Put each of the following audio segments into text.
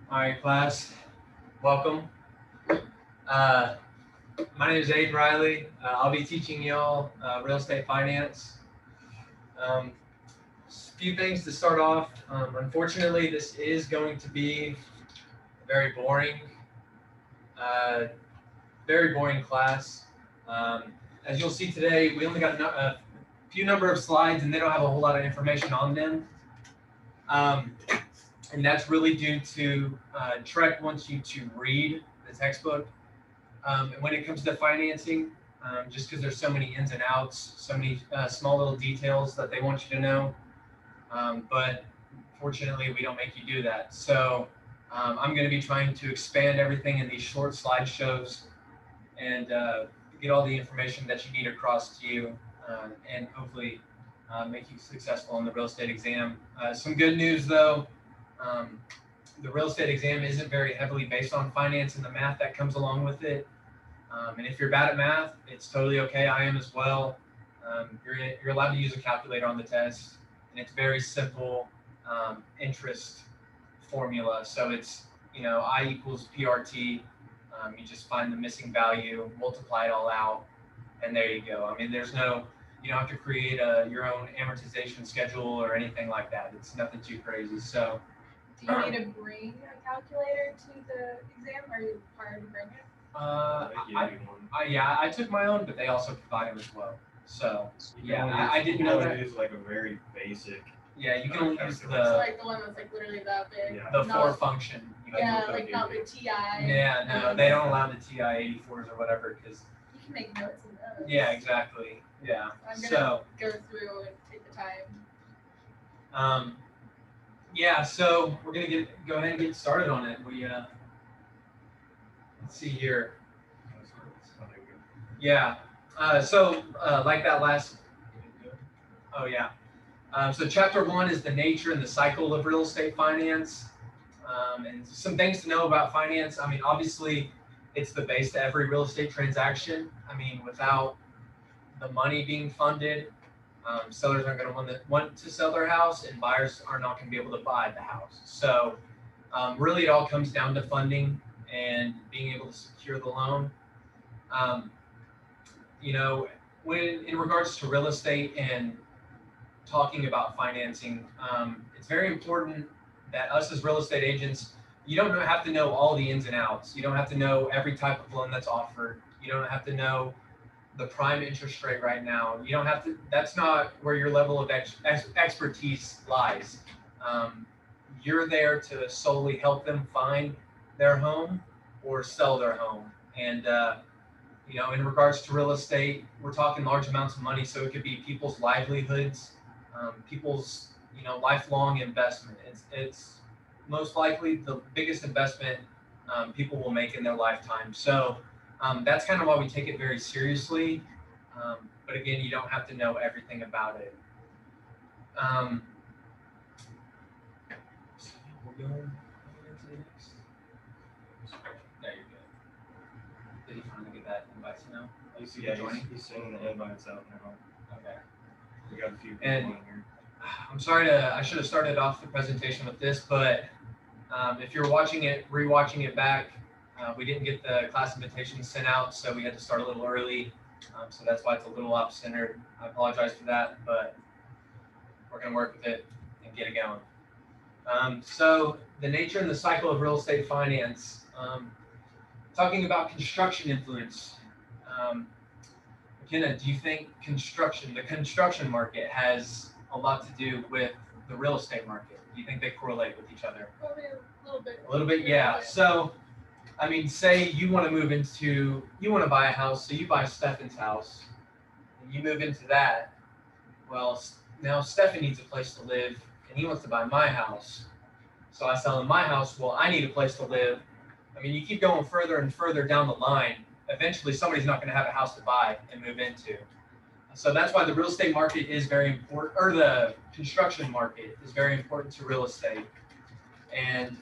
All right, class, welcome. Uh, my name is Aiden Riley. I'll be teaching y'all real estate finance. A few things to start off. Unfortunately, this is going to be a uh, very boring class. Um, as you'll see today, we only got a few number of slides, and they don't have a whole lot of information on them. Um, and that's really due to Trek wants you to read the textbook. And when it comes to financing, just because there's so many ins and outs, so many small little details that they want you to know. But fortunately, we don't make you do that. So I'm going to be trying to expand everything in these short slideshows and get all the information that you need across to you and hopefully make you successful in the real estate exam. Some good news though. Um, the real estate exam isn't very heavily based on finance and the math that comes along with it. And if you're bad at math, it's totally okay. I am as well. You're allowed to use a calculator on the test, and it's very simple interest formula. So it's I equals PRT. You just find the missing value, multiply it all out, and there you go. I mean, you don't have to create your own amortization schedule or anything like that. It's nothing too crazy. So. Do you need to bring a calculator to the exam? Are you required to bring it? I took my own, but they also provide them as well. So I didn't know that. Use like a very basic. Yeah, you can only use So like the one that's like literally that big. the for function. Like not the TI. Yeah, no, they don't allow the TI 84s or whatever because. You can make notes in those. Yeah, exactly. Yeah. I'm gonna go through and take the time. Yeah, so we're gonna go ahead and get started on it. Let's see here. Yeah. Like that last. Oh yeah. So chapter 1 is the nature and the cycle of real estate finance, and some things to know about finance. I mean, obviously, it's the base to every real estate transaction. I mean, without the money being funded, sellers aren't going to want to sell their house, and buyers are not going to be able to buy the house. So really it all comes down to funding and being able to secure the loan. When in regards to real estate and talking about financing, it's very important that us as real estate agents, you don't have to know all the ins and outs. You don't have to know every type of loan that's offered. You don't have to know the prime interest rate right now. You don't have to. That's not where your level of expertise lies. You're there to solely help them find their home or sell their home. And in regards to real estate, we're talking large amounts of money, so it could be people's livelihoods, people's lifelong investment. It's most likely the biggest investment people will make in their lifetime. So. That's kind of why we take it very seriously. But again, you don't have to know everything about it. We're going into the next. There you go. Did he finally get that invite now? He's sending the invites out now. Okay. We got a few people And on here. I'm sorry I should have started off the presentation with this, but if you're rewatching it back, we didn't get the class invitation sent out, so we had to start a little early. So that's why it's a little off-centered. I apologize for that, but we're going to work with it and get it going. So the nature and the cycle of real estate finance. Talking about construction influence. McKenna, do you think the construction market has a lot to do with the real estate market? Do you think they correlate with each other? Probably a little bit. A little bit, yeah. So, I mean, say you want to buy a house, so you buy Stefan's house, and you move into that. Well, now Stefan needs a place to live, and he wants to buy my house. So I sell him my house. Well, I need a place to live. I mean, you keep going further and further down the line. Eventually, somebody's not going to have a house to buy and move into. So that's why the real estate market is very important, or the construction market is very important to real estate. And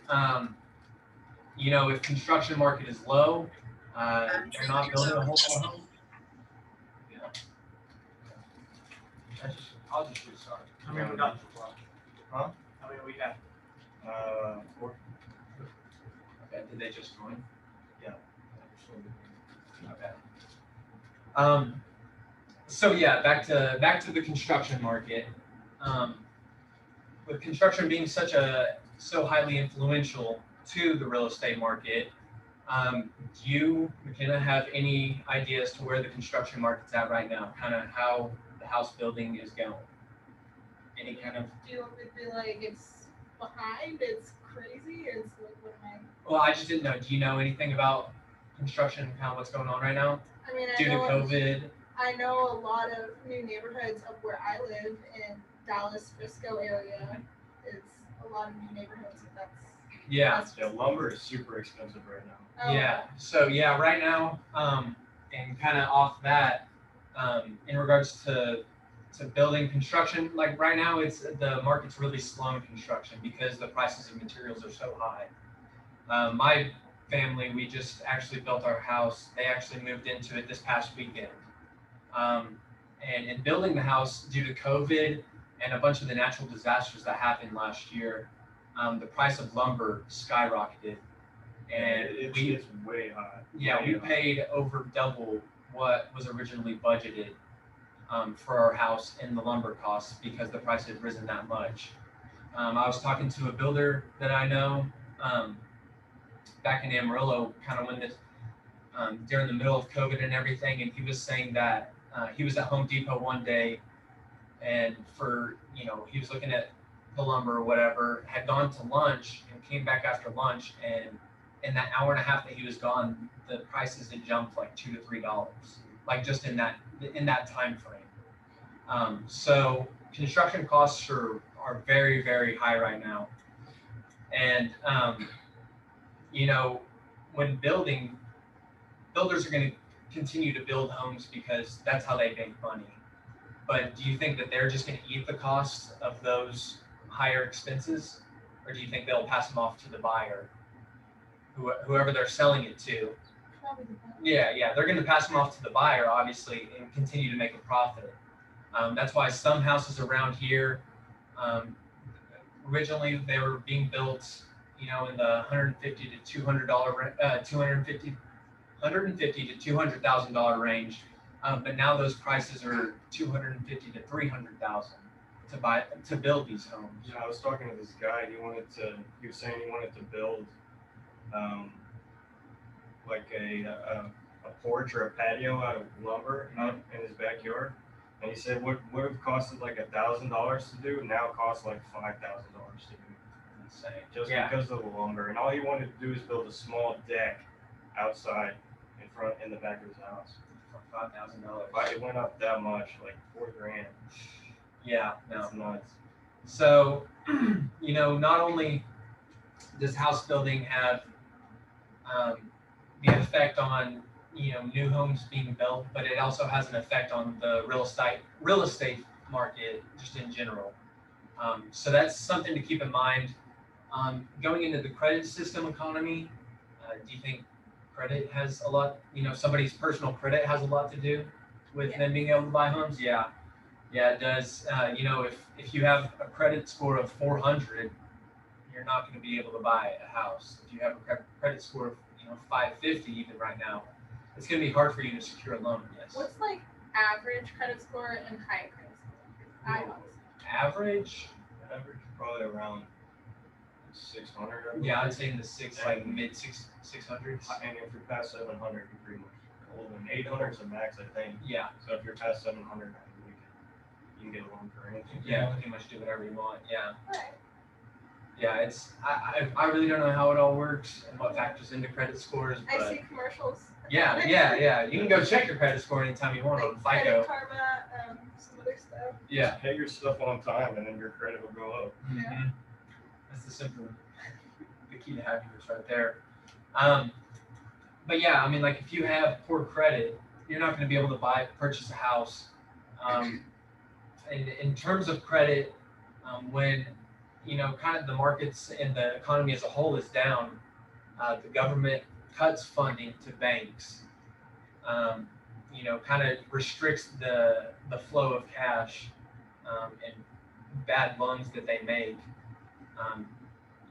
if construction market is low, they're not building a whole lot of homes. Yeah. I'll just restart. How many we got so far? Huh? How many we got? 4. Okay, did they just join? Yeah. Okay. So yeah, back to the construction market. Um, with construction being so highly influential to the real estate market, do you, McKenna, have any ideas to where the construction market's at right now? Kind of how the house building is going? Any kind of? Do you want me to be like it's behind? It's crazy. It's like what am Well, I just didn't know. Do you know anything about construction, kind of what's going on right now I? I mean, due to COVID? I know a lot of new neighborhoods up where I live in Dallas, Frisco area. It's a lot of new neighborhoods. If that's Yeah. Yeah, lumber is super expensive right now. Yeah. So yeah, right now, and kind of off that, in regards to building construction, like right now, the market's really slow in construction because the prices of materials are so high. My family, we just actually built our house. They actually moved into it this past weekend. And in building the house, due to COVID and a bunch of the natural disasters that happened last year, the price of lumber skyrocketed. And it's way high. yeah, Way we high. paid over double what was originally budgeted for our house in the lumber costs because the price had risen that much. I was talking to a builder that I know back in Amarillo, kind of when this during the middle of COVID and everything, and he was saying that he was at Home Depot one day, and he was looking at the lumber or whatever, had gone to lunch and came back after lunch, and in that hour and a half that he was gone, the prices had jumped like $2 to $3, like just in that time frame. So construction costs are very, very high right now, and when builders are going to continue to build homes because that's how they make money. But do you think that they're just going to eat the cost of those higher expenses, or do you think they'll pass them off to the buyer, whoever they're selling it to? probably the best. Yeah, they're going to pass them off to the buyer, obviously, and continue to make a profit. That's why some houses around here, originally they were being built, in the $150 to $200,000 range, but now those prices are $250,000 to $300,000 to build these homes. Yeah, I was talking to this guy. He was saying he wanted to build, like a porch or a patio out of lumber out in his backyard. And he said what would have costed like $1,000 to do now costs like $5,000 to do. Insane. Just Yeah. because of the lumber. And all he wanted to do is build a small deck outside in the back of his house. For $5,000. But it went up that much, like $4,000. Yeah, no. It's nuts. So, not only does house building have the effect on new homes being built, but it also has an effect on the real estate market just in general. So that's something to keep in mind. Going into the credit system economy, do you think credit has a lot? Somebody's personal credit has a lot to do with Yeah. them being able to buy homes. Yeah, it does. If you have a credit score of 400, you're not going to be able to buy a house. If you have a credit score of 550 even right now, it's going to be hard for you to secure a loan. Yes. What's like average credit score and high credit score? I always Average? Average probably around 600. Yeah, I'd say in the mid 600s. And if you're past 700, you're pretty much golden. 800 is the max, I think. Yeah. So if you're past 700, you can get a loan for anything. Yeah, pretty much do whatever you want. Yeah. Right. Yeah, I really don't know how it all works and what factors into credit scores, but I see commercials. yeah. You can go check your credit score anytime you want on Like FICO. Credit Karma, some other stuff. Yeah. Just pay your stuff on time, and then your credit will go up. Mhm. That's the key to happiness right there. But yeah, I mean, like if you have poor credit, you're not going to be able to purchase a house. In terms of credit, when kind of the markets and the economy as a whole is down, the government cuts funding to banks. Kind of restricts the flow of cash and bad loans that they make.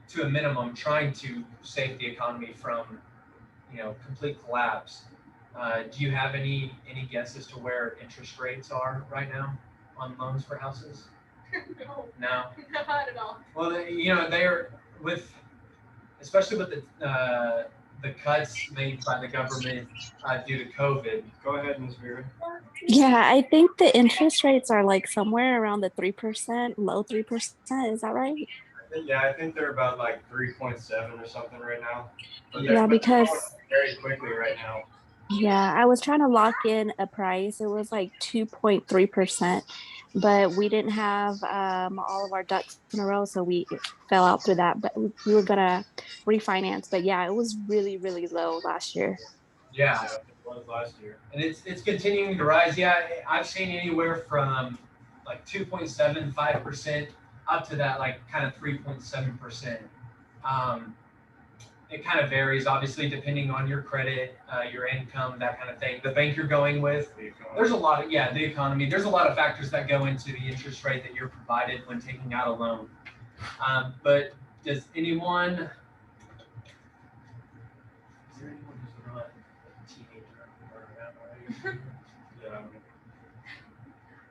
to a minimum, trying to save the economy from, complete collapse. Do you have any guess as to where interest rates are right now on loans for houses? No, No. not at all. Well, they're especially with the cuts made by the government due to COVID. Go ahead, Ms. Vera. Yeah, I think the interest rates are like somewhere around the 3%, low 3%. Is that right? I think they're about like 3.7 or something right now. But they're Yeah, going because up very quickly right now. yeah, I was trying to lock in a price. It was like 2.3%, but we didn't have all of our ducks in a row, so we fell out through that. But we were gonna refinance. But yeah, it was really, really low last year. Yeah, Yeah, it was last year. and it's continuing to rise. Yeah, I've seen anywhere from like 2.75% up to that like kind of 3.7%. It kind of varies, obviously, depending on your credit, your income, that kind of thing. The bank you're going with. There's a lot of the economy. There's a lot of factors that go into the interest rate that you're provided when taking out a loan. But does anyone? Is there anyone who's not a teenager or around? Yeah.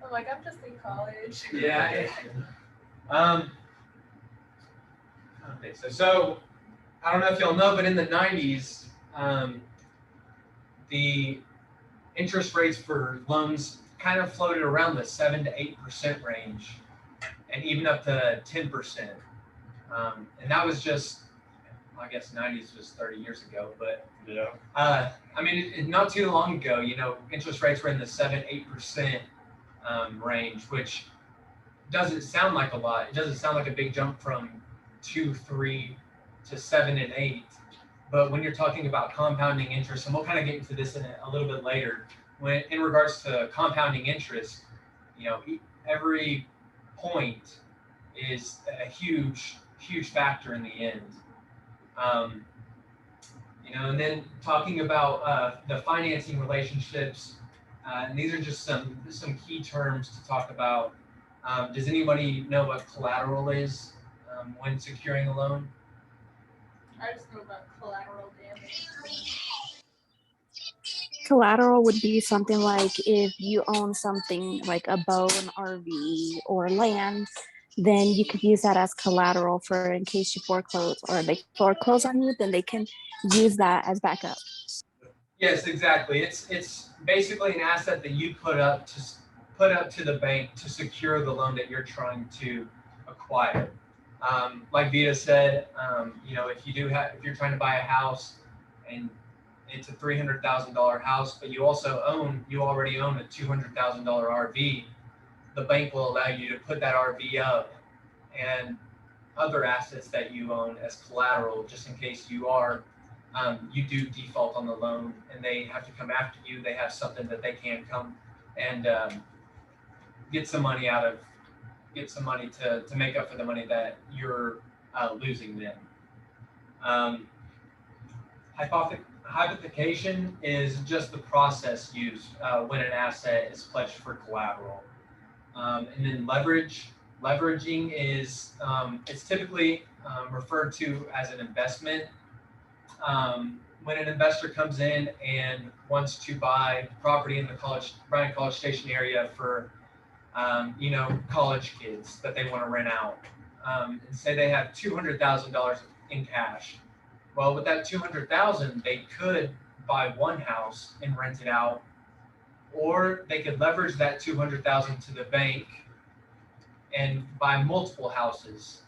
I'm like, I'm just in college. Yeah. Okay, so I don't know if y'all know, but in the 90s, the interest rates for loans kind of floated around the 7 to 8% range, and even up to 10%. And that was just, I guess, 90s was 30 years ago, but Yeah. I mean, not too long ago, interest rates were in the 7-8% range, which doesn't sound like a lot. It doesn't sound like a big jump from 2, 3 to 7 and 8. But when you're talking about compounding interest, and we'll kind of get into this in a little bit later, when in regards to compounding interest, every point is a huge factor in the end. And then talking about the financing relationships, and these are just some key terms to talk about. Does anybody know what collateral is when securing a loan? I just know about collateral damage. Collateral would be something like if you own something like a boat, an RV, or land, then you could use that as collateral for in case you foreclose or they foreclose on you, then they can use that as backup. Yes, exactly. It's basically an asset that you put up to the bank to secure the loan that you're trying to acquire. Like Vita said, if you're trying to buy a house and it's a $300,000 house, but you already own a $200,000 RV, the bank will allow you to put that RV up and other assets that you own as collateral, just in case you do default on the loan and they have to come after you. They have something that they can come and get some money to make up for the money that you're losing them. Hypothecation is just the process used when an asset is pledged for collateral. And then leveraging is it's typically referred to as an investment. When an investor comes in and wants to buy property in the Bryan College Station area for college kids that they want to rent out, and say they have $200,000 in cash. Well, with that $200,000, they could buy one house and rent it out, or they could leverage that $200,000 to the bank and buy multiple houses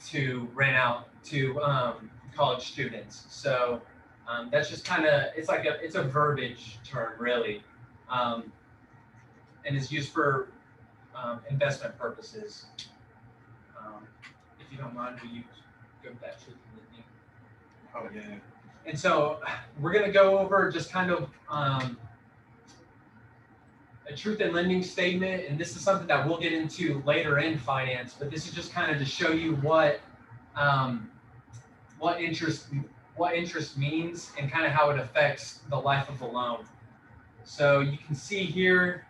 to rent out to college students. So that's just kind of it's a verbiage term really, and it's used for investment purposes. If you don't mind, will you go back to the lending? Oh yeah. And so we're going to go over just kind of a truth in lending statement, and this is something that we'll get into later in finance, but this is just kind of to show you what interest means and kind of how it affects the life of the loan. So you can see here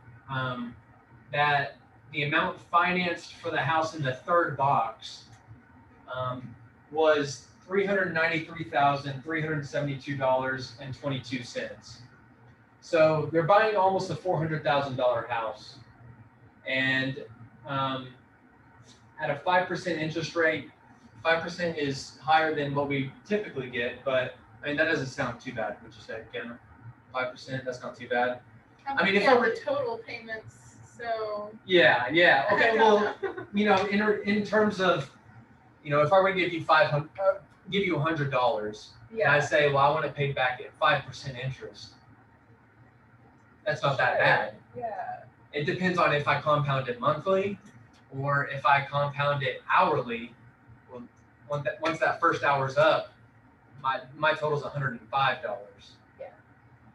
that the amount financed for the house in the third box was $393,372.22. So they're buying almost a $400,000 house, and at a 5% interest rate, 5% is higher than what we typically get, but I mean that doesn't sound too bad. Would you say, Cameron? 5%, that's not too bad. I mean, if I were the total payments, so yeah, okay, I don't well, know. you know, in terms of, you know, if I were to give you $100, and I say, well, I want to pay back at 5% interest, that's not that bad. Yeah. It depends on if I compound it monthly or if I compound it hourly. Well, once that first hour's up, my total is $105. Yeah.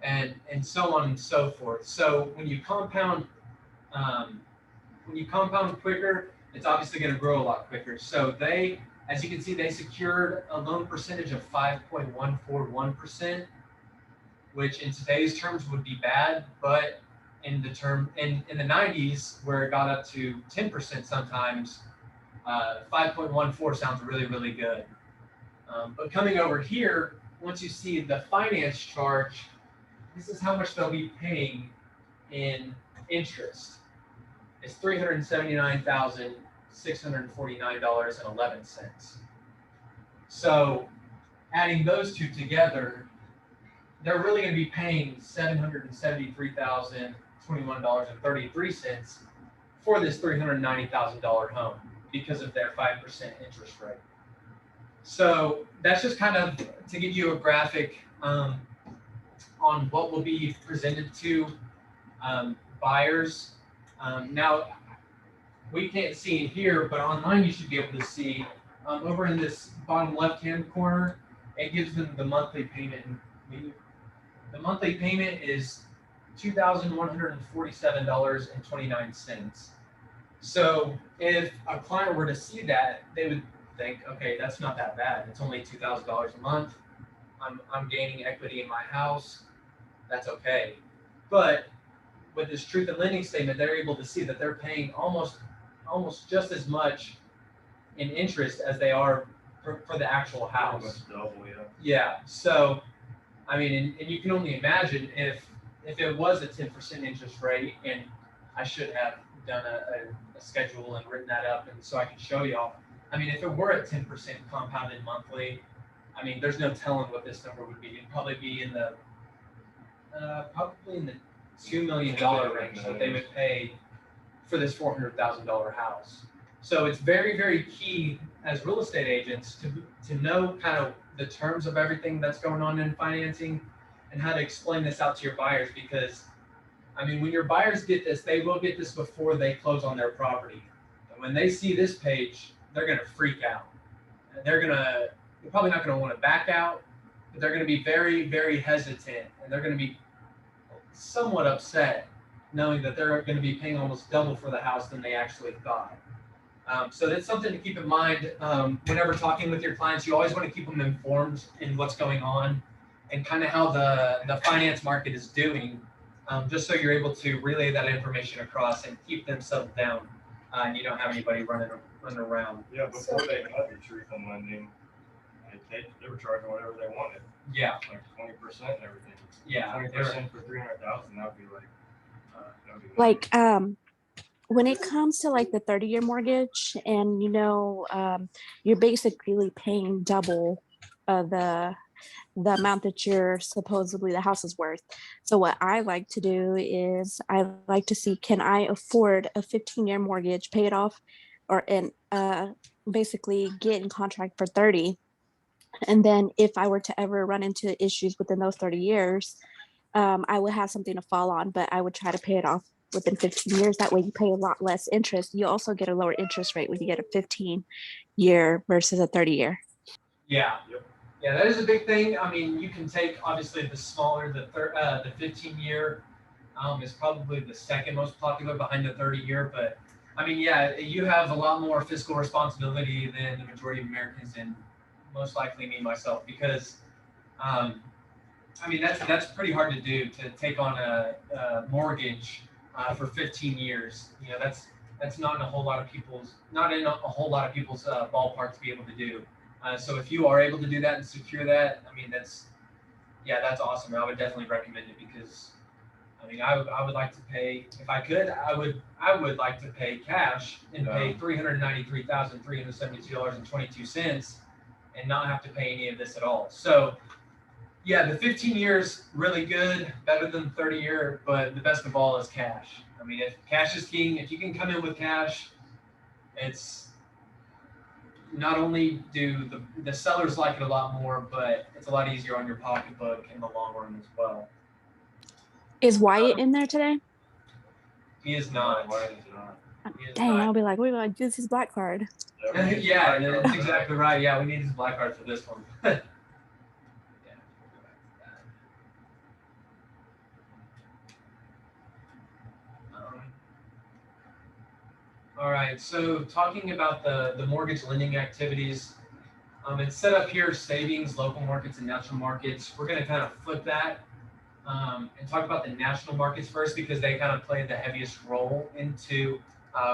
And so on and so forth. So when you compound quicker, it's obviously going to grow a lot quicker. So they, as you can see, they secured a loan percentage of 5.141%, which in today's terms would be bad, but in the 90s, where it got up to 10% sometimes, 5.14 sounds really, really good. But coming over here, once you see the finance charge, this is how much they'll be paying in interest. It's $379,649.11. So adding those two together, they're really going to be paying $773,021.33 for this $390,000 home because of their 5% interest rate. So that's just kind of to give you a graphic on what will be presented to buyers. Now, we can't see it here, but online you should be able to see over in this bottom left-hand corner, it gives them the monthly payment. The monthly payment is $2,147.29. So if a client were to see that, they would think, okay, that's not that bad. It's only $2,000 a month. I'm gaining equity in my house. That's okay. But with this truth in lending statement, they're able to see that they're paying almost just as much in interest as they are for the actual house. Double, yeah. Yeah. So, I mean, and you can only imagine if it was a 10% interest rate, and I should have done a schedule and written that up, and so I can show y'all. I mean, if it were at 10% compounded monthly, I mean, there's no telling what this number would be. It'd probably be in the $2 million range that they would pay for this $400,000 house. So it's very, very key as real estate agents to know kind of the terms of everything that's going on in financing and how to explain this out to your buyers, because I mean, when your buyers get this, they will get this before they close on their property. And when they see this page, they're going to freak out. And they're probably not going to want to back out, but they're going to be very, very hesitant, and they're going to be somewhat upset knowing that they're going to be paying almost double for the house than they actually thought. So that's something to keep in mind whenever talking with your clients. You always want to keep them informed in what's going on and kind of how the finance market is doing, just so you're able to relay that information across and keep them settled down, and you don't have anybody running around. Yeah, before they had the truth in lending, they were charging whatever they wanted. Yeah. Like 20% and everything. Yeah. 20% for 300,000. That would be like when it comes to like the 30-year mortgage, and you're basically paying double the amount that you're supposedly the house is worth. So what I like to do is I like to see, can I afford a 15-year mortgage, pay it off, and basically get in contract for 30. And then if I were to ever run into issues within those 30 years, I would have something to fall on, but I would try to pay it off within 15 years. That way you pay a lot less interest. You also get a lower interest rate when you get a 15-year versus a 30-year. Yeah. Yep. Yeah, that is a big thing. I mean, you can take obviously the smaller, the 15-year is probably the second most popular behind the 30-year. But I mean, yeah, you have a lot more fiscal responsibility than the majority of Americans, and most likely me myself, because I mean that's pretty hard to do, to take on a mortgage for 15 years. You know, that's not in a whole lot of people's ballpark to be able to do. So if you are able to do that and secure that, I mean, that's awesome. I would definitely recommend it because, I mean, I would like to pay, if I could, I would like to pay cash and pay $393,372.22 and not have to pay any of this at all. So yeah, the 15 years really good, better than the 30-year, but the best of all is cash. I mean, if cash is king, if you can come in with cash, it's not only do the sellers like it a lot more, but it's a lot easier on your pocketbook in the long run as well. Is Wyatt in there today? He is No, not. Wyatt is not. He is Dang, not. I'll be like, we're gonna use his black card. Yeah, we need his Yeah, black card that's for that. exactly right. Yeah, we need his black card for this one. Yeah, we'll go back to that. All right, so talking about the mortgage lending activities, it's set up here, savings, local markets, and national markets. We're going to kind of flip that and talk about the national markets first because they kind of play the heaviest role into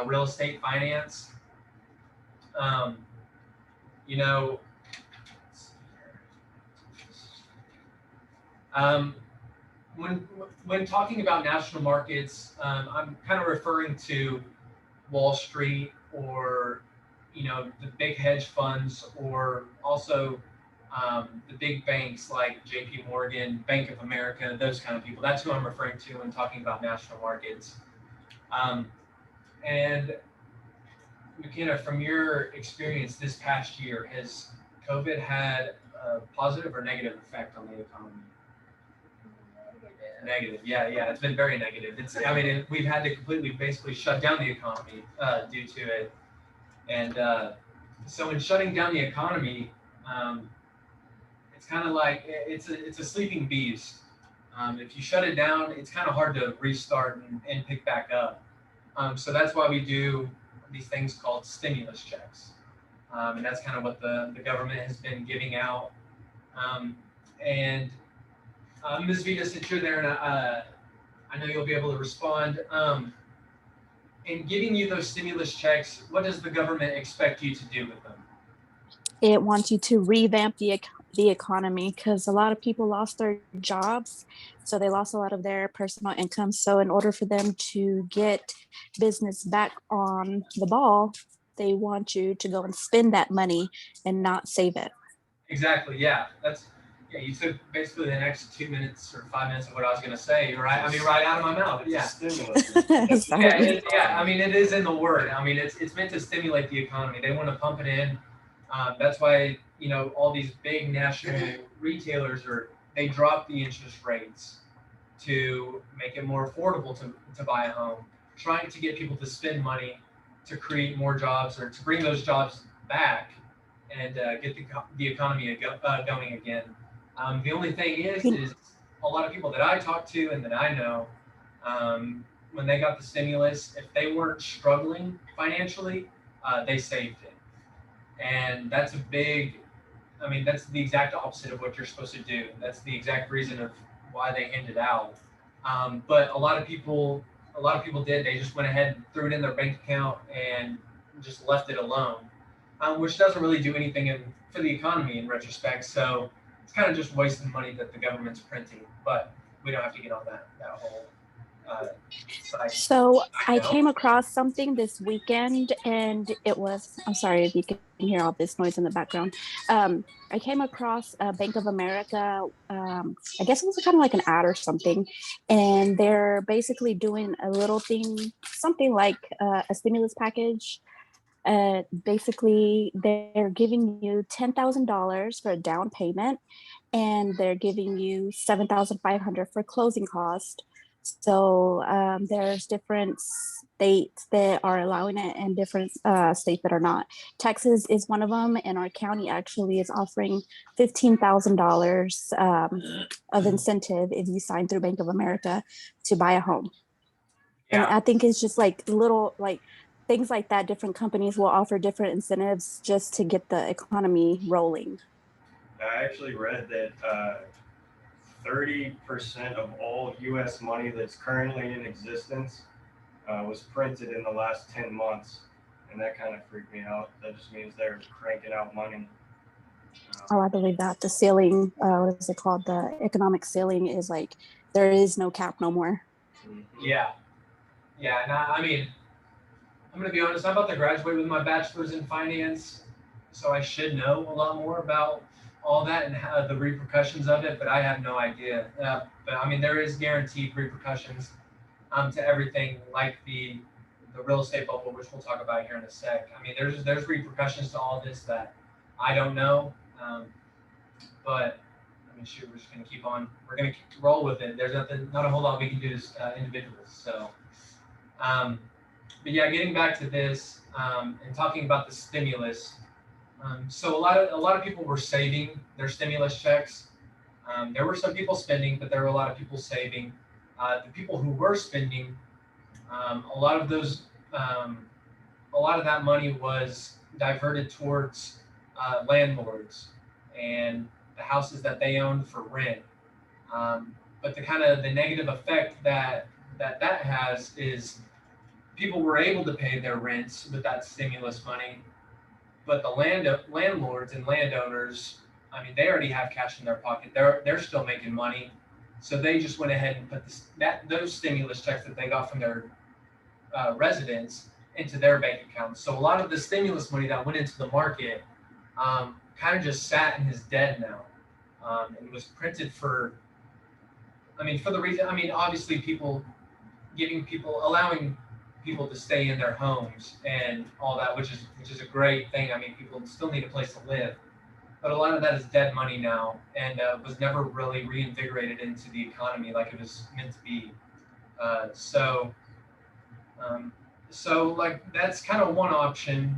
real estate finance. Um, you know, um, when talking about national markets, I'm kind of referring to Wall Street or the big hedge funds or also the big banks like J.P. Morgan, Bank of America, those kind of people. That's who I'm referring to when talking about national markets. Um, and McKenna, from your experience this past year, has COVID had a positive or negative effect on the economy? Negative, yeah, it's been very negative. I mean, we've had to completely basically shut down the economy due to it. And so in shutting down the economy, it's kind of like it's a sleeping beast. If you shut it down, it's kind of hard to restart and pick back up. So that's why we do these things called stimulus checks. And that's kind of what the government has been giving out. And Ms. Vita, since you're there, and I know you'll be able to respond. In giving you those stimulus checks, what does the government expect you to do with them? It wants you to revamp the economy because a lot of people lost their jobs, so they lost a lot of their personal income. So in order for them to get business back on the ball, they want you to go and spend that money and not save it. Exactly. Yeah. You took basically the next 2 minutes or 5 minutes of what I was going to say. Right. I mean, right out of my mouth. Yeah. Stimulus. Yeah. I mean, it is in the word. I mean, it's meant to stimulate the economy. They want to pump it in. That's why all these big national retailers they drop the interest rates to make it more affordable to buy a home, trying to get people to spend money to create more jobs or to bring those jobs back and get the economy going again. The only thing is a lot of people that I talk to and that I know, when they got the stimulus, if they weren't struggling financially, they saved it. And that's that's the exact opposite of what you're supposed to do. That's the exact reason of why they hand it out. But a lot of people did. They just went ahead and threw it in their bank account and just left it alone, which doesn't really do anything for the economy in retrospect. So it's kind of just wasting money that the government's printing. But we don't have to get on that whole side. So I came across something this weekend, and I'm sorry if you can hear all this noise in the background. I came across Bank of America. I guess it was kind of like an ad or something, and they're basically doing a little thing, something like a stimulus package. Basically, they're giving you $10,000 for a down payment, and they're giving you 7,500 for closing cost. So there's different states that are allowing it and different states that are not. Texas is one of them, and our county actually is offering $15,000 of incentive if you sign through Bank of America to buy a home. Yeah. And I think it's just like little things like that. Different companies will offer different incentives just to get the economy rolling. I actually read that 30% of all U.S. money that's currently in existence was printed in the last 10 months. And that kind of freaked me out. That just means they're cranking out money Oh, I believe that the ceiling, what is it called? The economic ceiling is like there is no cap no more. Yeah, yeah. And I mean, I'm gonna be honest. I'm about to graduate with my bachelor's in finance, so I should know a lot more about all that and how, the repercussions of it. But I have no idea. But I mean, there is guaranteed repercussions to everything, like the real estate bubble, which we'll talk about here in a sec. I mean, there's repercussions to all this that I don't know. But I mean, shoot, we're just gonna keep on. We're gonna roll with it. There's not a whole lot we can do as individuals. So. But yeah, getting back to this and talking about the stimulus. So a lot of people were saving their stimulus checks. There were some people spending, but there were a lot of people saving. The people who were spending, a lot of those, a lot of that money was diverted towards landlords and the houses that they owned for rent. But the kind of the negative effect that has is people were able to pay their rents with that stimulus money, but the landlords and landowners, I mean, they already have cash in their pocket. They're still making money, so they just went ahead and put those stimulus checks that they got from their residents into their bank accounts. So a lot of the stimulus money that went into the market kind of just sat and is dead now, and was printed for. I mean, for the reason. I mean, obviously, allowing people to stay in their homes and all that, which is a great thing. I mean, people still need a place to live, but a lot of that is dead money now, and was never really reinvigorated into the economy like it was meant to be. So, like that's kind of one option,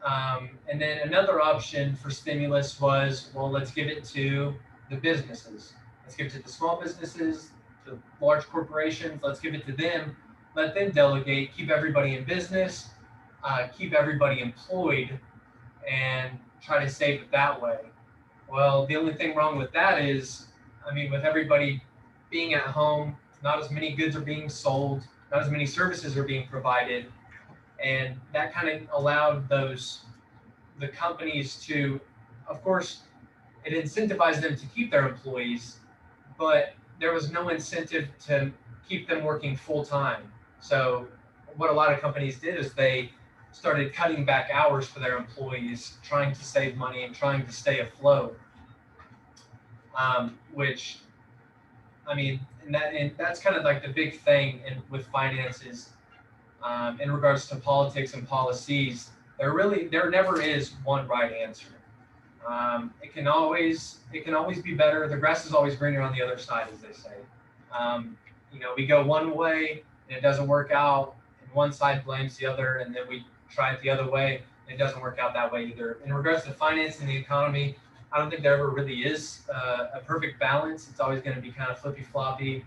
and then another option for stimulus was, well, let's give it to the businesses. Let's give it to the small businesses, the large corporations. Let's give it to them. Let them delegate, keep everybody in business, keep everybody employed, and try to save it that way. Well, the only thing wrong with that is, I mean, with everybody being at home, not as many goods are being sold, not as many services are being provided, and that kind of allowed the companies to, of course, it incentivized them to keep their employees, but there was no incentive to keep them working full time. So what a lot of companies did is they started cutting back hours for their employees, trying to save money and trying to stay afloat. Which, I mean, and that's kind of like the big thing with finances, in regards to politics and policies. There never is one right answer. It can always be better. The grass is always greener on the other side, as they say. We go one way and it doesn't work out, and one side blames the other, and then we try it the other way and it doesn't work out that way either. In regards to finance and the economy, I don't think there ever really is a perfect balance. It's always going to be kind of flippy floppy,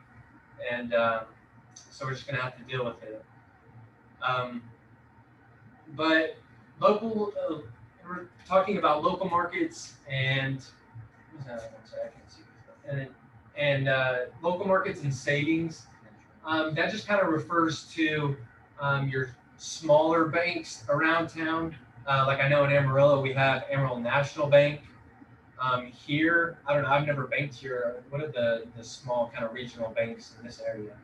and so we're just going to have to deal with it. But local, we're talking about local markets and local markets and savings. That just kind of refers to your smaller banks around town. Like I know in Amarillo, we have Amarillo National Bank. Here, I don't know, I've never banked here. What are the small kind of regional banks in this area?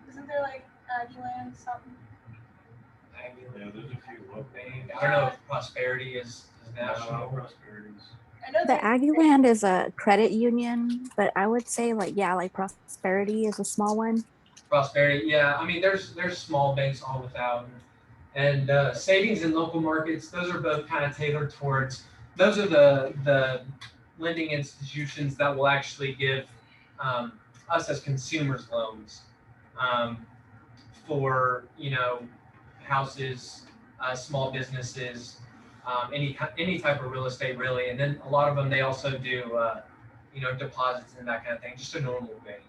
Isn't there like Aggieland something? Yeah, there's a few local banks. I don't know if Prosperity is national. No, Prosperity's. I know The that Aggieland is a credit union, but I would say like Prosperity is a small one. Prosperity, yeah. I mean, there's small banks all without, and savings in local markets. Those are both kind of tailored towards. Those are the lending institutions that will actually give us as consumers loans for houses, small businesses, any type of real estate really, and then a lot of them they also do deposits and that kind of thing, just a normal bank.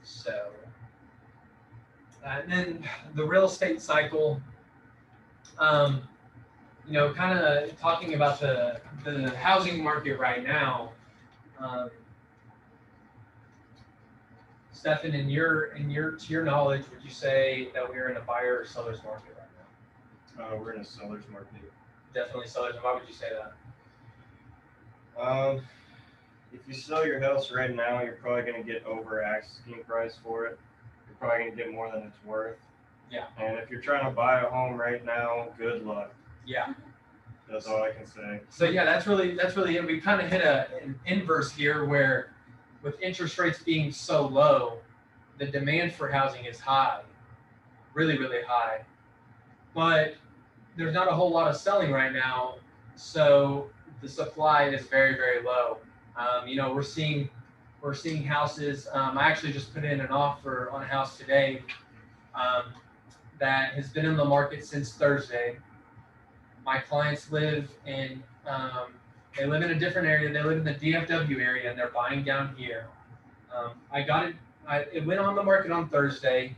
So, and then the real estate cycle, kind of talking about the housing market right now. Stefan, to your knowledge, would you say that we're in a buyer or seller's market right now? We're in a seller's market. Definitely sellers. And why would you say that? If you sell your house right now, you're probably going to get over asking price for it. You're probably going to get more than it's worth. Yeah. And if you're trying to buy a home right now, good luck. Yeah. That's all I can say. So yeah, that's really it. We kind of hit an inverse here where, with interest rates being so low, the demand for housing is high, really really high, but there's not a whole lot of selling right now, so the supply is very very low. We're seeing houses. I actually just put in an offer on a house today that has been in the market since Thursday. My clients live in they live in a different area. They live in the DFW area, and they're buying down here. I got it. It went on the market on Thursday.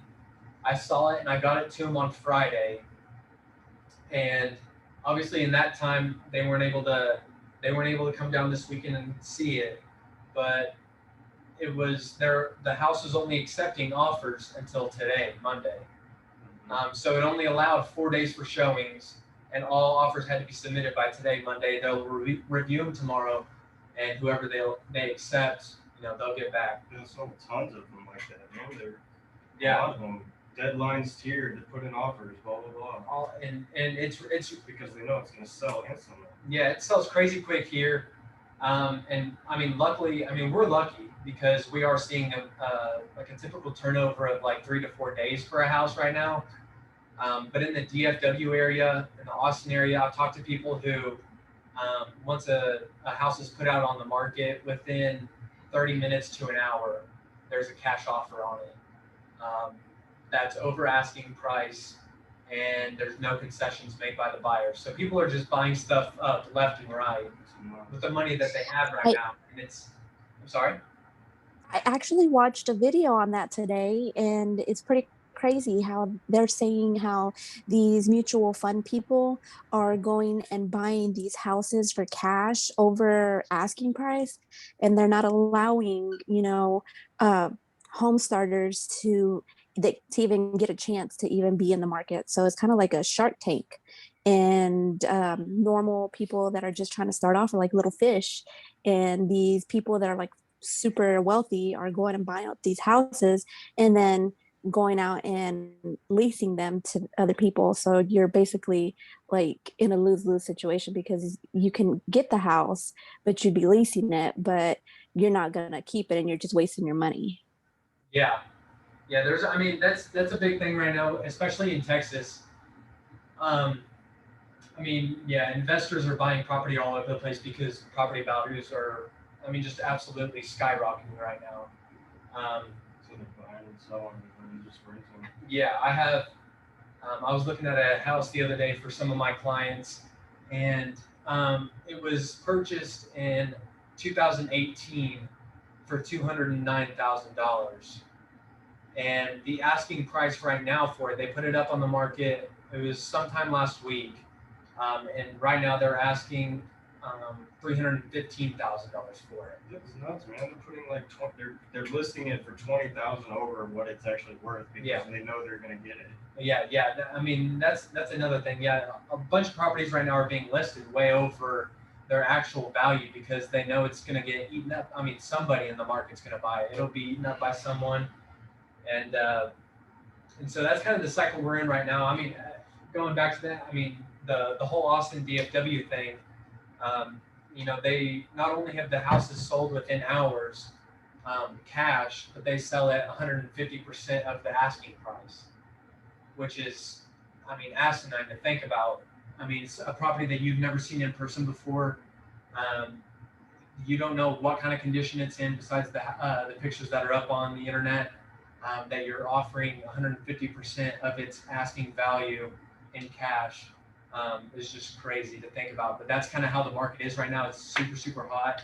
I saw it, and I got it to them on Friday. And obviously, in that time, they weren't able to come down this weekend and see it. But it was the house was only accepting offers until today, Monday. So it only allowed 4 days for showings, and all offers had to be submitted by today, Monday. They'll review them tomorrow, and whoever they accept, they'll get back. There's so tons of them like that, man. A Yeah. lot of them. Deadlines tiered to put in offers, blah blah blah. And it's because they know it's going to sell instantly. Yeah, it sells crazy quick here. And I mean, luckily, we're lucky because we are seeing like a typical turnover of like 3 to 4 days for a house right now. But in the DFW area, in the Austin area, I've talked to people who, once a house is put out on the market, within 30 minutes to an hour, there's a cash offer on it. That's over asking price, and there's no concessions made by the buyer. So people are just buying stuff up left and right with the money that they have right now. And I'm sorry? I actually watched a video on that today, and it's pretty crazy how they're saying how these mutual fund people are going and buying these houses for cash over asking price, and they're not allowing, home starters to even get a chance to even be in the market. So it's kind of like a Shark Tank, and normal people that are just trying to start off are like little fish, and these people that are like super wealthy are going and buying up these houses and then going out and leasing them to other people. So you're basically like in a lose-lose situation because you can get the house, but you'd be leasing it, but you're not gonna keep it, and you're just wasting your money. Yeah. Yeah, that's a big thing right now, especially in Texas. Investors are buying property all over the place because property values are, just absolutely skyrocketing right now. So they're buying and selling and just renting. Yeah, I was looking at a house the other day for some of my clients, and it was purchased in 2018 for $209,000. And the asking price right now for it, they put it up on the market, it was sometime last week. And right now they're asking $315,000 for it. It's nuts, man. They're putting like they're listing it for $20,000 over what it's actually worth because they know they're going to get it. Yeah. That's another thing. Yeah, a bunch of properties right now are being listed way over their actual value because they know it's going to get eaten up. Somebody in the market's going to buy it. It'll be eaten up by someone. And so that's kind of the cycle we're in right now. Going back to that, the whole Austin DFW thing, they not only have the houses sold within hours, cash, but they sell at 150% of the asking price, which is, asinine to think about. It's a property that you've never seen in person before. You don't know what kind of condition it's in besides the pictures that are up on the internet. That you're offering 150% of its asking value in cash is just crazy to think about. But that's kind of how the market is right now. It's super, super hot,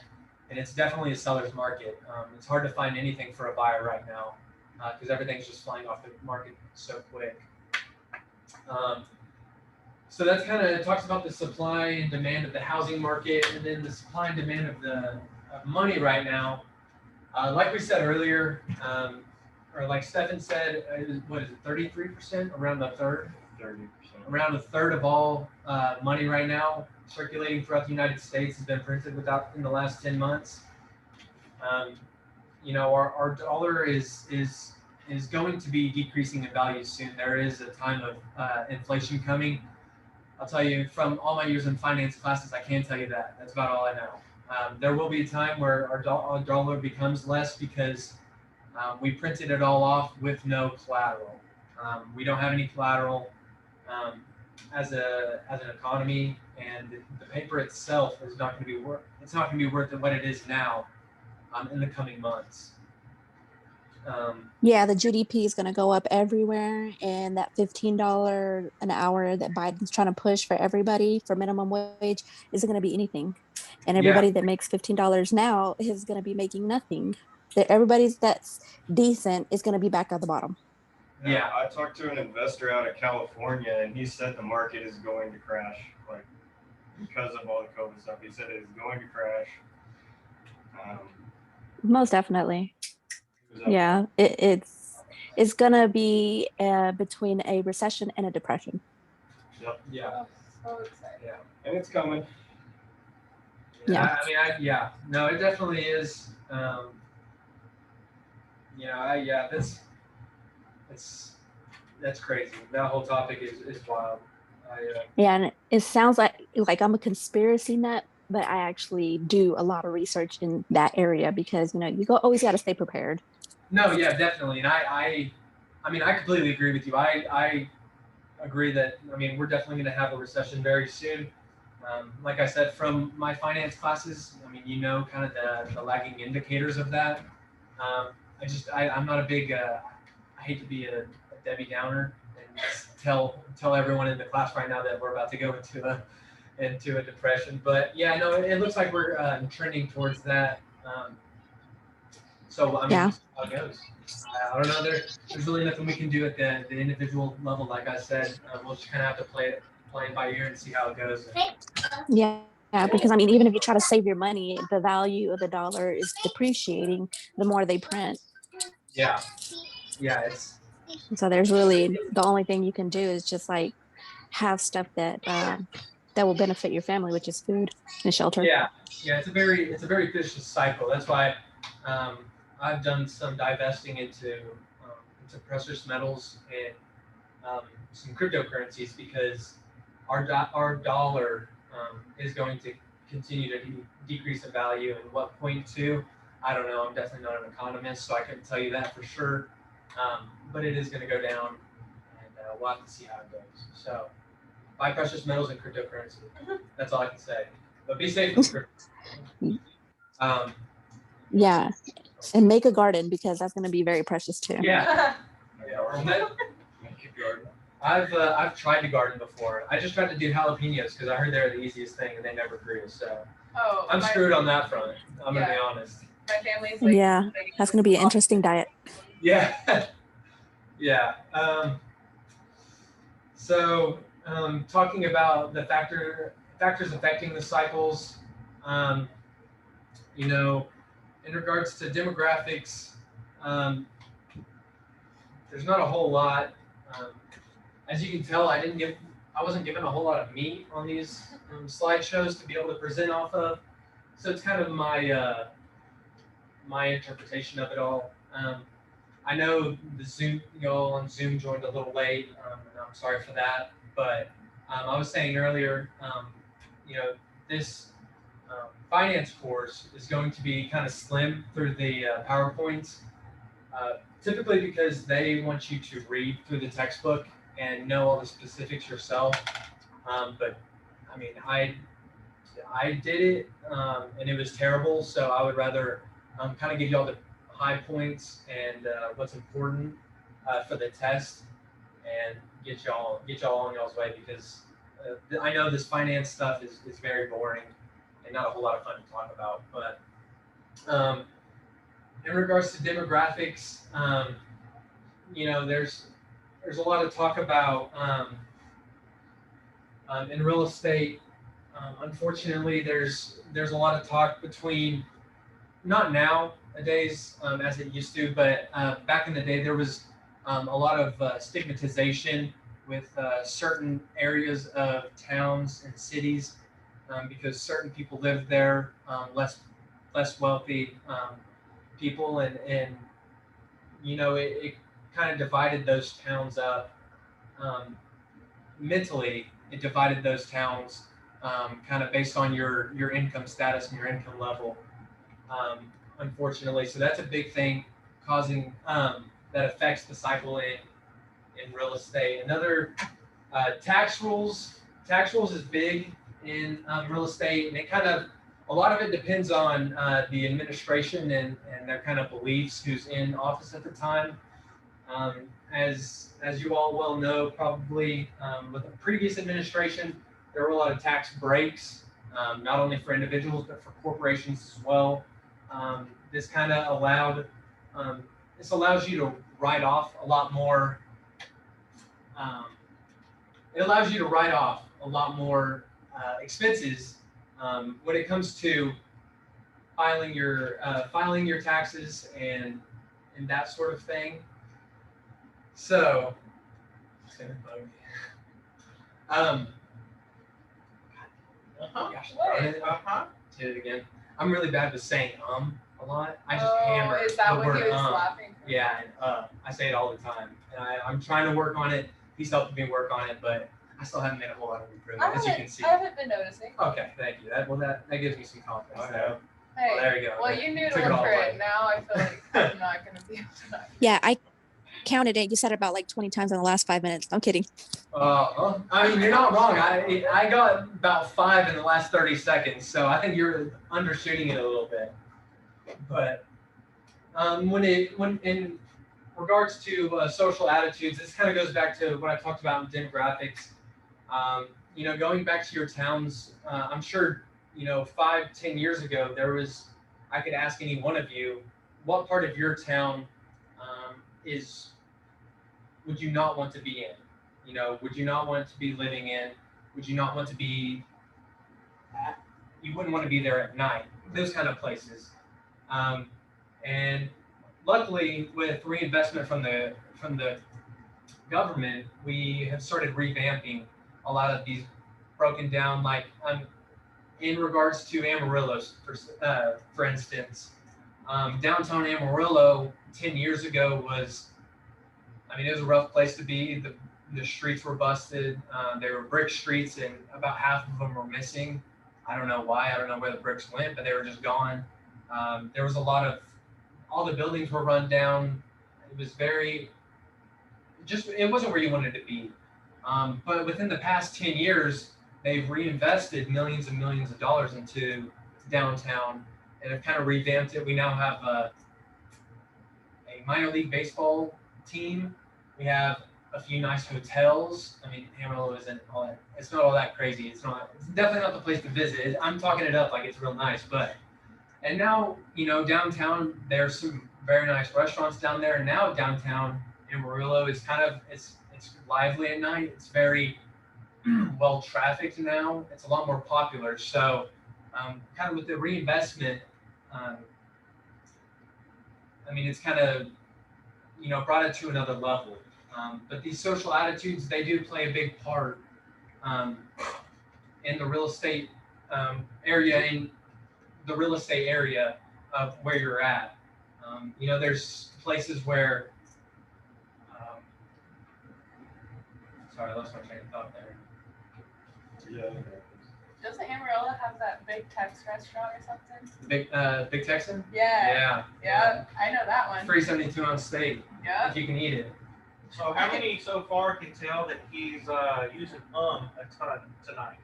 and it's definitely a seller's market. It's hard to find anything for a buyer right now because everything's just flying off the market so quick. So that's kind of talks about the supply and demand of the housing market, and then the supply and demand of money right now. Like we said earlier, or like Stefan said, what is it, 33%? Around a third? 30%. Around a third of all money right now circulating throughout the United States has been printed without in the last 10 months. Um, our dollar is going to be decreasing in value soon. There is a time of inflation coming. I'll tell you from all my years in finance classes, I can tell you that. That's about all I know. There will be a time where our dollar becomes less because we printed it all off with no collateral. We don't have any collateral as an economy, and the paper itself is not going to be worth. It's not going to be worth what it is now in the coming months. Yeah, the GDP is going to go up everywhere, and that $15 an hour that Biden's trying to push for everybody for minimum wage isn't going to be anything. And Yeah, everybody that makes $15 now is going to be making nothing. That everybody's that's decent is going to be back at the bottom. Yeah. I talked to an investor out of California, and he said the market is going to crash, like because of all the COVID stuff. He said it is going to crash. Most definitely. It was Yeah, it's gonna be between a recession and a depression. Yep. Yeah. Oh, so excited. Yeah. And it's coming. Yeah. Yeah. No, it definitely is. That's crazy. That whole topic is wild. Yeah, and it sounds like I'm a conspiracy nut, but I actually do a lot of research in that area because you always got to stay prepared. No, yeah, definitely. And I completely agree with you. I agree that, we're definitely going to have a recession very soon. Like I said, from my finance classes, kind of the lagging indicators of that. I'm not a big, I hate to be a Debbie Downer and tell everyone in the class right now that we're about to go into a depression. But yeah, no, it looks like we're trending towards that. Yeah. Just how it goes. I don't know. There's really nothing we can do at the individual level. Like I said, we'll just kind of have to play it by ear and see how it goes. Yeah. Yeah, because even if you try to save your money, the value of the dollar is depreciating the more they print. Yeah. Yeah. So there's really the only thing you can do is just like have stuff that will benefit your family, which is food and shelter. Yeah. Yeah. It's a very vicious cycle. That's why I've done some divesting into precious metals and some cryptocurrencies because our dollar is going to continue to decrease in value. And what point to? I don't know. I'm definitely not an economist, so I couldn't tell you that for sure. But it is going to go down, and we'll have to see how it goes. So, buy precious metals and cryptocurrency. That's all I can say. But be safe with crypto. Yeah, and make a garden because that's going to be very precious too. Yeah. I've tried to garden before. I just tried to do jalapenos because I heard they're the easiest thing and they never grew. So I'm screwed on that front. I'm gonna be honest. My family's yeah, that's gonna be an interesting diet. Yeah, yeah. Talking about the factors affecting the cycles, in regards to demographics, there's not a whole lot. As you can tell, I wasn't given a whole lot of meat on these slideshows to be able to present off of. So it's kind of my interpretation of it all. I know y'all on Zoom joined a little late, and I'm sorry for that. But I was saying earlier, this finance course is going to be kind of slim through the PowerPoints, typically because they want you to read through the textbook and know all the specifics yourself. But I did it, and it was terrible. So I would rather kind of give you all the high points and what's important for the test, and get y'all on y'all's way because I know this finance stuff is very boring and not a whole lot of fun to talk about. But in regards to demographics, there's a lot of talk about in real estate. Unfortunately, there's a lot of talk between, not nowadays as it used to, but back in the day there was a lot of stigmatization with certain areas of towns and cities because certain people live there, less wealthy people, and it kind of divided those towns up. Mentally, it divided those towns kind of based on your income status and your income level. Unfortunately, so that's a big thing causing that affects the cycle in real estate. Another tax rules. Tax rules is big in real estate, and it kind of a lot of it depends on the administration and their kind of beliefs, who's in office at the time. As you all well know, probably with the previous administration, there were a lot of tax breaks, not only for individuals but for corporations as well. This kind of this allows you to write off a lot more. It allows you to write off a lot more expenses when it comes to filing your taxes and that sort of thing. So, gosh, did it again. I'm really bad with saying a lot. I just hammer is that the what word he was laughing? Yeah, and, I say it all the time, and I'm trying to work on it. He's helping me work on it, but I still haven't made a whole lot of improvement, as you can see. I haven't been noticing. Okay, thank you. That gives me some confidence. I have. Hey, Well, there you go. well, you knew to Took it look all for away. it. Now I feel like I'm not going to be able to. Yeah, I counted it. You said it about like 20 times in the last 5 minutes. I'm kidding. I mean, you're not wrong. I got about 5 in the last 30 seconds, so I think you're undershooting it a little bit. But when in regards to social attitudes, this kind of goes back to what I talked about in demographics. Going back to your towns, I'm sure 5-10 years ago I could ask any one of you, what part of your town would you not want to be in? Would you not want to be living in? Would you not want to be? You wouldn't want to be there at night. Those kind of places. And luckily, with reinvestment from the government, we have started revamping a lot of these broken down. Like in regards to Amarillo, for instance, downtown Amarillo 10 years ago it was a rough place to be. The streets were busted. They were brick streets, and about half of them were missing. I don't know why. I don't know where the bricks went, but they were just gone. There was all the buildings were run down. It was it wasn't where you wanted to be. But within the past 10 years, they've reinvested millions and millions of dollars into downtown and have kind of revamped it. We now have a minor league baseball team. We have a few nice hotels. I mean, Amarillo isn't all that. It's not all that crazy. It's definitely not the place to visit. I'm talking it up like it's real nice, and now downtown there's some very nice restaurants down there. And now downtown Amarillo is it's lively at night. It's very well trafficked now. It's a lot more popular. So kind of with the reinvestment, it's kind of brought it to another level. But these social attitudes, they do play a big part in the real estate area, of where you're at. There's places where, sorry, I lost my train of thought there. Yeah. Doesn't Amarillo have that Big Tex restaurant or something? Big Texan? Yeah. Yeah. I know that one. 372 ounce steak. Yeah. If you can eat it. So how many so far can tell that he's using a ton tonight?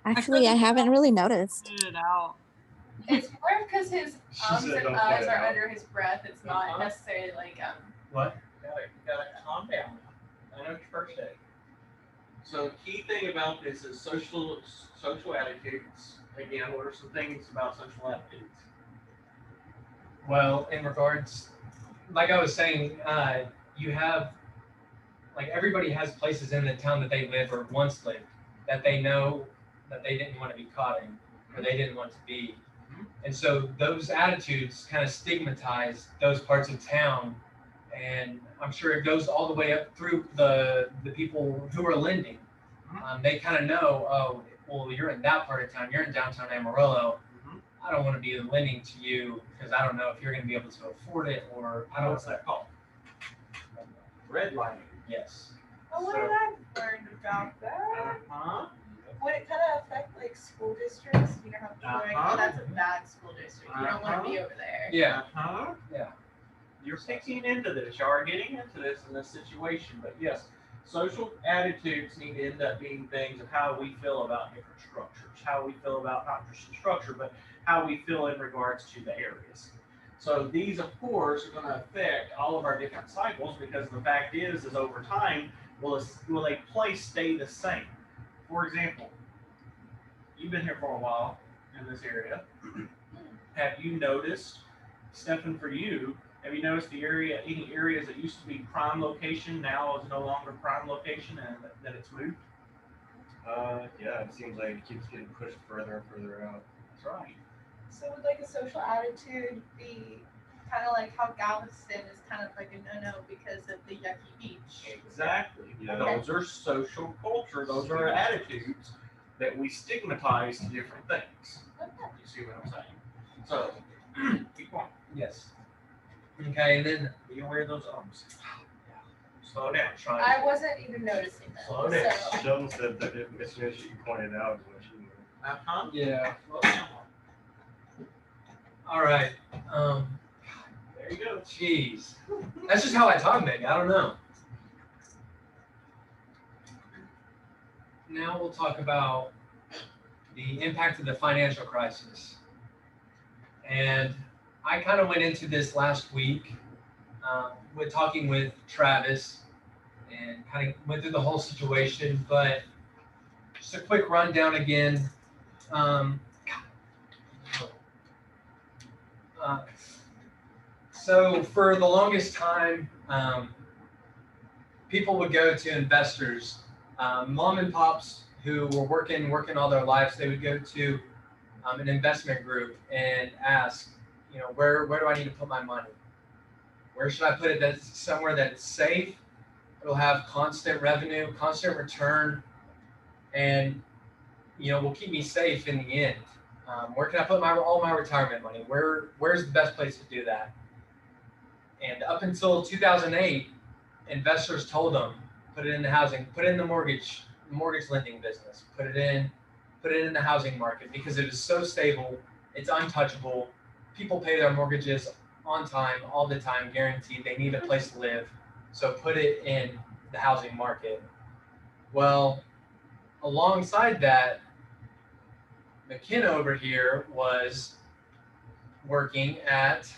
Actually, I haven't really noticed. It out. It's more because his She ums said and don't uhs cut it are out. under his breath. It's not necessarily like What? Gotta calm down. I know what your first day. So the key thing about this is social attitudes. Again, what are some things about social attitudes? Well, in regards, like I was saying, you have, everybody has places in the town that they live or once lived that they know that they didn't want to be caught in or they didn't want to be. And so those attitudes kind of stigmatize those parts of town. And I'm sure it goes all the way up through the people who are lending. They kind of know, oh, well, you're in that part of town. You're in downtown Amarillo. Mhm. I don't want to be lending to you because I don't know if you're going to be able to afford it, or I don't. What's that called? Redlining. Yes. Oh, what did I learn about that? Uh-huh. Would it kind of affect like school districts? You know how people are like, Uh-huh. oh, that's a bad school district. You don't want to be over there. Yeah. Uh-huh. Yeah. You're picking into this. You are getting into this in this situation. But yes, social attitudes need to end up being things of how we feel about different structures, how we feel about not just the structure, but how we feel in regards to the areas. So these, of course, are going to affect all of our different cycles because the fact is over time, will a place stay the same? For example, you've been here for a while in this area. Have you noticed, Stefan, for you, have you noticed any areas that used to be prime location now is no longer prime location and that it's moved? Yeah, it seems like it keeps getting pushed further and further out. That's right. So would like a social attitude be kind of like how Galveston is kind of like a no-no because of the yucky beach? Exactly. Yeah. Those are social culture. Those are attitudes that we stigmatize to different things. You see what I'm saying? So, keep going. Yes. Okay, and then Be aware of those ums. Slow down. I wasn't even noticing that. Slow down. So, Sheldon said that as soon as you pointed out is when she knew. Uh-huh. yeah. Slow down. All right. There you go. Jeez. That's just how I talk, maybe. I don't know. Now we'll talk about the impact of the financial crisis. And I kind of went into this last week with talking with Travis and kind of went through the whole situation. But just a quick rundown again. So for the longest time, people would go to investors, mom and pops who were working all their lives. They would go to an investment group and ask, where do I need to put my money? Where should I put it? That's somewhere that's safe. It'll have constant revenue, constant return, and will keep me safe in the end. Where can I put all my retirement money? Where's the best place to do that? And up until 2008, investors told them, put it in the housing, put it in the mortgage lending business, put it in the housing market because it is so stable, it's untouchable. People pay their mortgages on time, all the time, guaranteed. They need a place to live, so put it in the housing market. Well, alongside that, McKenna over here was working at,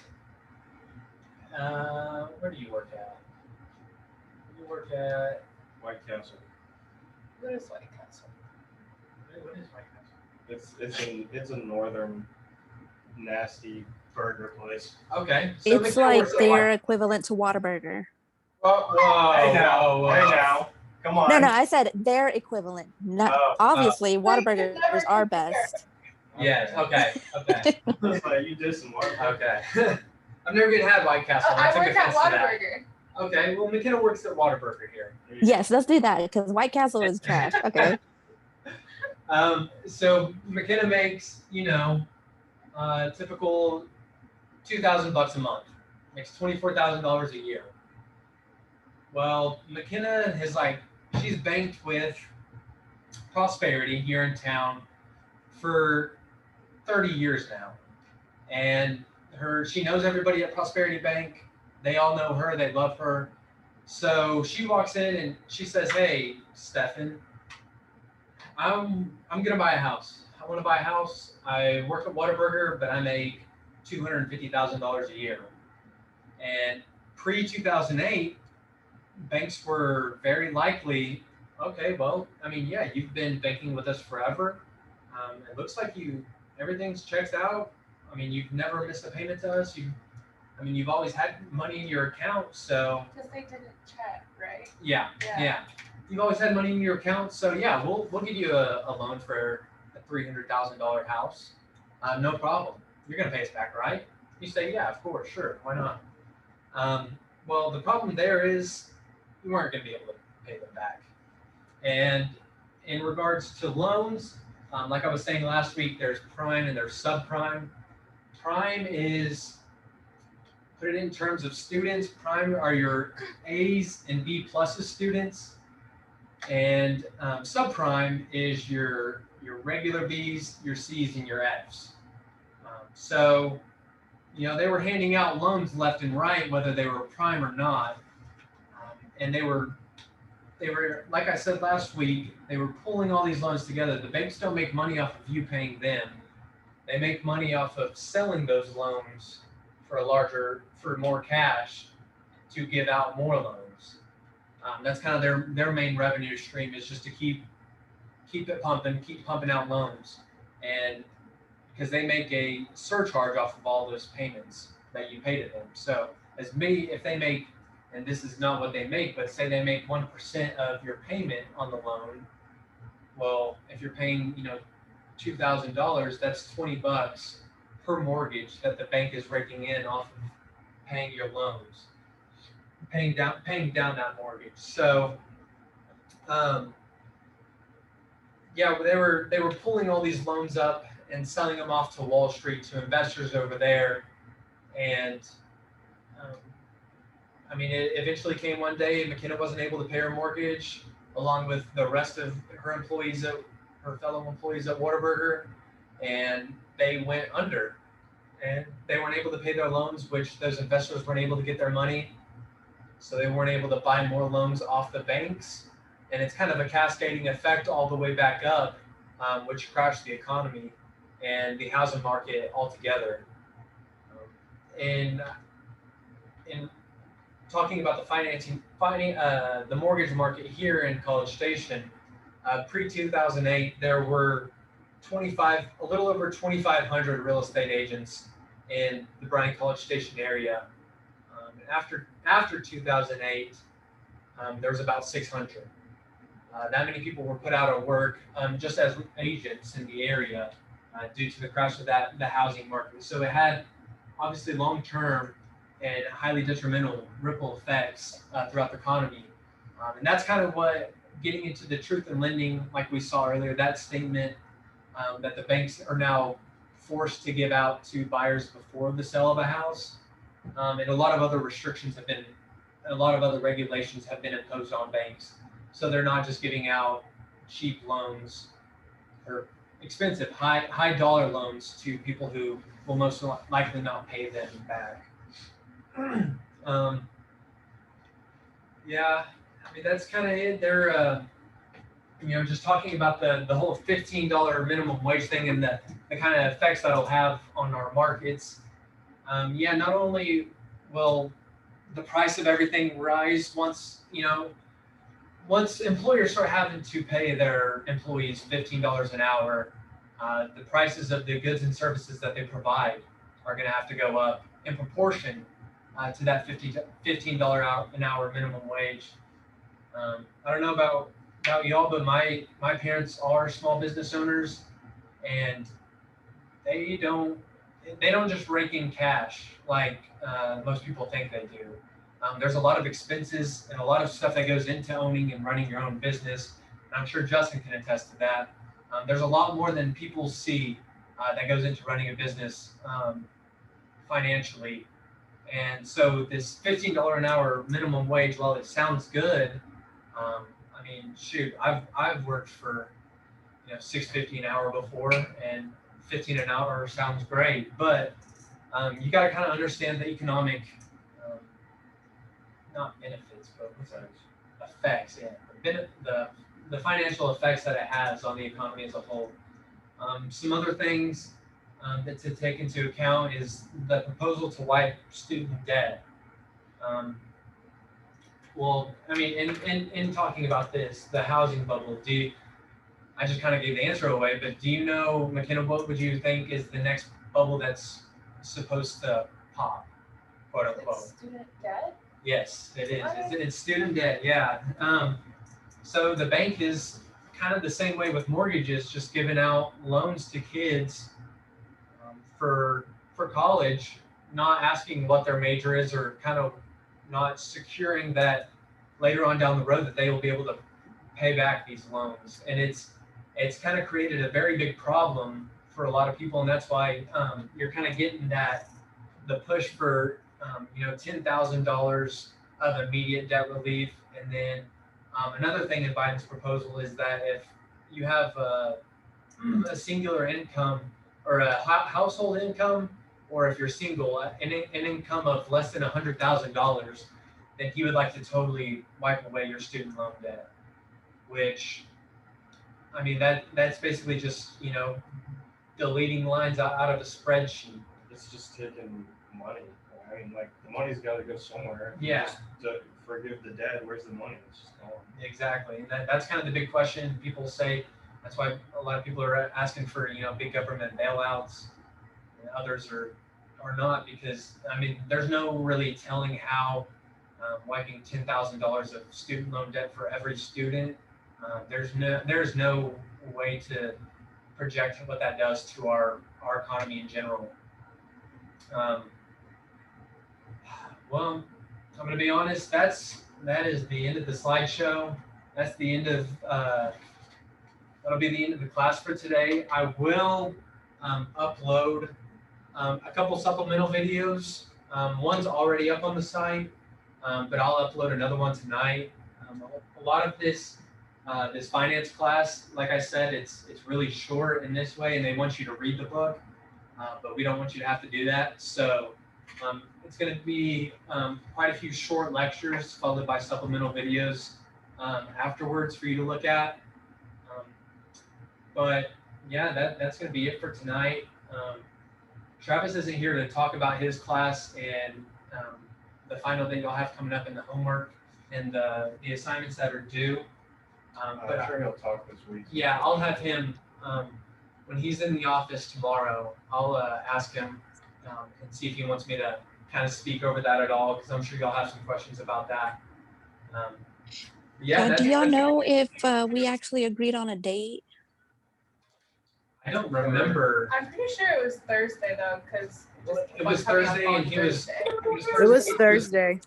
where do you work at? You work at White Castle. what is White Castle? What is White Castle? It's a northern nasty burger place. okay. So It's McKenna like works at their equivalent to Whataburger. Hey now, come on. No, I said their equivalent. Not Oh, obviously Like, you Whataburgers never are compare. best. Yes. Okay. It's like you did some work. Okay. I've never even had White Castle. Oh, and I I took work at offense to that. Whataburger. Okay. Well, McKenna works at Whataburger here. Yes, let's do that because White Castle is trash. Okay. So McKenna makes, typical $2,000 a month. Makes $24,000 a year. Well, McKenna she's banked with Prosperity here in town for 30 years now. And she knows everybody at Prosperity Bank. They all know her, they love her. So she walks in and she says, "Hey, Stefan, I'm gonna buy a house. I want to buy a house. I work at Whataburger, but I make $250,000 a year." And pre-2008, banks were very likely, okay, well, yeah, you've been banking with us forever. It looks like everything's checked out. You've never missed a payment to us. You've always had money in your account, so Because they didn't check, right? yeah. You've always had money in your account, so yeah, we'll give you a loan for a $300,000 house. No problem. You're gonna pay us back, right? You say, yeah, of course, sure, why not? Well, the problem there is you weren't gonna be able to pay them back, and in regards to loans, like I was saying last week, there's prime and there's subprime. Prime is, put it in terms of students, prime are your A's and B pluses students, and subprime is your regular B's, your C's, and your F's. So, they were handing out loans left and right, whether they were prime or not, and they were, like I said last week, they were pulling all these loans together. The banks don't make money off of you paying them; they make money off of selling those loans for more cash to give out more loans. That's kind of their main revenue stream, is just to keep it pumping, keep pumping out loans, and because they make a surcharge off of all those payments that you pay to them. So if they make, and this is not what they make, but say they make 1% of your payment on the loan, well, if you're paying, $2,000, that's $20 per mortgage that the bank is raking in off of paying your loans, paying down that mortgage. So, they were pulling all these loans up and selling them off to Wall Street, to investors over there, and it eventually came one day. McKenna wasn't able to pay her mortgage, along with the rest of her fellow employees at Whataburger, and they went under, and they weren't able to pay their loans, which those investors weren't able to get their money, so they weren't able to buy more loans off the banks, and it's kind of a cascading effect all the way back up, which crashed the economy and the housing market altogether. In talking about the mortgage market here in College Station, pre-2008, there were a little over 2,500 real estate agents in the Bryan College Station area. After 2008, there was about 600. That many people were put out of work just as agents in the area due to the crash of the housing market. So it had obviously long-term and highly detrimental ripple effects throughout the economy. And that's kind of what, getting into the truth in lending, like we saw earlier, that statement that the banks are now forced to give out to buyers before the sale of a house. And a lot of other regulations have been imposed on banks. So they're not just giving out cheap loans or expensive, high dollar loans to people who will most likely not pay them back. That's kind of it. They're, just talking about the whole $15 minimum wage thing and the kind of effects that'll have on our markets. Not only will the price of everything rise once employers start having to pay their employees $15 an hour, the prices of the goods and services that they provide are going to have to go up in proportion to that $15 an hour minimum wage. I don't know about y'all, but my parents are small business owners, and they don't just rake in cash like most people think they do. There's a lot of expenses and a lot of stuff that goes into owning and running your own business. And I'm sure Justin can attest to that. There's a lot more than people see that goes into running a business financially. And so this $15 an hour minimum wage, while it sounds good, I've worked for $6.50 an hour before, and $15 an hour sounds great, but you got to kind of understand the economic, not benefits, but effects. Yeah, the financial effects that it has on the economy as a whole. Some other things that to take into account is the proposal to wipe student debt. In talking about this, the housing bubble, I just kind of gave the answer away, but do you know, McKenna, what would you think is the next bubble that's supposed to pop, quote unquote? Student debt? Yes, it is. It's student debt, yeah. So the bank is kind of the same way with mortgages, just giving out loans to kids for college, not asking what their major is, or kind of not securing that later on down the road that they will be able to pay back these loans, and it's kind of created a very big problem for a lot of people, and that's why you're kind of getting the push for $10,000 of immediate debt relief, and then another thing in Biden's proposal is that if you have a singular income or a household income, or if you're single, an income of less than $100,000, then he would like to totally wipe away your student loan debt. Which, I mean, that's basically just deleting lines out of a spreadsheet. It's just taking money. I mean, like, the money's got to go somewhere. Yeah. Just to forgive the debt, where's the money? It's just gone. Exactly, and that's kind of the big question. People say that's why a lot of people are asking for big government bailouts, and others are not, because I mean there's no really telling how wiping $10,000 of student loan debt for every student. There's no way to project what that does to our economy in general. Well, I'm going to be honest. That is the end of the slideshow. That's the end of that'll be the end of the class for today. I will upload a couple supplemental videos. One's already up on the site, but I'll upload another one tonight. A lot of this finance class, like I said, it's really short in this way, and they want you to read the book, but we don't want you to have to do that. So it's going to be quite a few short lectures followed by supplemental videos afterwards for you to look at. But yeah, that's going to be it for tonight. Travis isn't here to talk about his class and the final that you'll have coming up in the homework and the assignments that are due. But I'm sure he'll talk this week. Yeah, I'll have him when he's in the office tomorrow. I'll ask him and see if he wants me to kind of speak over that at all, because I'm sure y'all have some questions about that. Do y'all know if we actually agreed on a date? I don't remember. I'm pretty sure it was Thursday though, because It was Thursday, and he was. It was Thursday.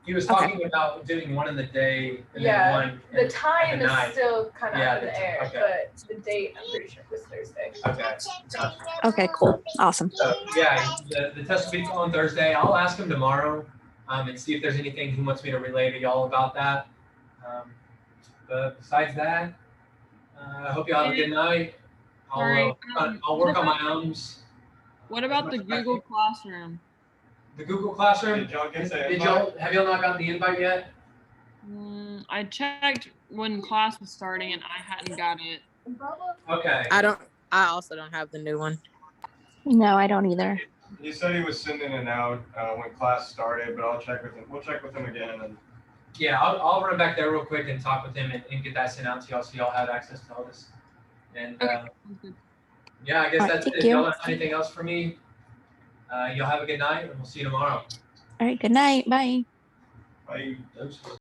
He was talking about doing one in the day and Yeah, then one. the time the is night. still kind of Yeah, up in the air, okay. but the date I'm pretty sure was Thursday. Okay. Gotcha. Okay, cool. Awesome. So yeah, the test will be on Thursday. I'll ask him tomorrow and see if there's anything he wants me to relay to y'all about that. But besides that, I hope y'all have a good night. I'll work on my ums. What about the Google Classroom? The Google Classroom. Did y'all get the Have y'all not gotten the invite yet? I checked when class was starting and I hadn't got it. Okay. I also don't have the new one. No, I don't either. He said he was sending it out when class started, but I'll check with him. We'll check with him again. And Yeah, I'll run back there real quick and talk with him and get that sent out to y'all so y'all have access to all this. And yeah, I guess All right, that's it. thank If you. y'all don't have anything else for me, y'all have a good night and we'll see you tomorrow. All right, good night. Bye. I